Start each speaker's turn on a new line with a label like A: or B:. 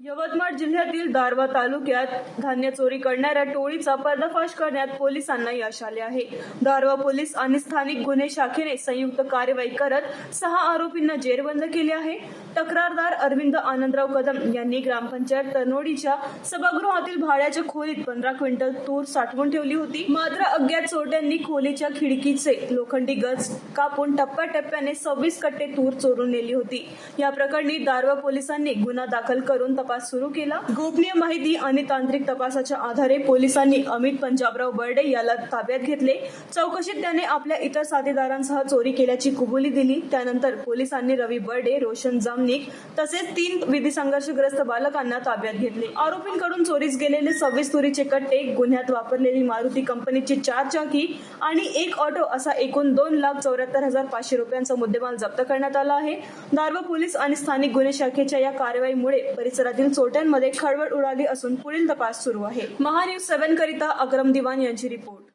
A: यवतमाळ जिल्ह्यातील दारव्हा तालुक्यात धान्य चोरी करणाऱ्या टोळीचा पर्दाफाश करण्यात पोलिसांना यश आले आहे। दारव्हा पोलीस आणि स्थानिक गुन्हे शाखेने संयुक्त कार्यवाही करत 6 आरोपींना जेरबंद केले आहे। तक्रारदार अरविंद आनंदराव कदम यांनी ग्रामपंचायत तनोडीच्या सभागृहातील भाड्याच्या खोलीत 15 क्विंटल तूर साठवून ठेवली होती। मात्र अज्ञात चोरट्यांनी खोलीच्या खिडकीचे लोखंडी गज कापून टप्प्याटप्प्याने 26 कट्टे तूर चोरून नेली होती। या प्रकरणी दारव्हा पोलिसांनी गुन्हा दाखल करून तपास सुरू केला। गोपनीय माहिती आणि तांत्रिक तपासाच्या आधारे पोलिसांनी अमित पंजाबराव बर्डे याला ताब्यात घेतले। चौकशीत त्याने आपल्या इतर साथीदारांसह चोरी केल्याची कबुली दिली। त्यानंतर पोलिसांनी रवी बर्डे, रोशन जामनिक तसेच 3 विधी संघर्षग्रस्त बालकांना ताब्यात घेतले। आरोपींकडून चोरीस गेलेले 26 तुरीचे कट्टे, गुन्ह्यात वापरलेली मारुती कंपनीची 4 चाकी आणि 1 ऑटो असा एकूण 2,74,500 रुपयांचा मुद्देमाल जप्त करण्यात आला आहे। दारव्हा पोलीस आणि स्थानिक गुन्हे शाखेच्या या कारवाईमुळे परिसरातील चोरट्यांमध्ये खळबळ उडाली असून पुढील तपास सुरू आहे। महान्यूज 7 करिता अक्रम दिवान यांची रिपोर्ट।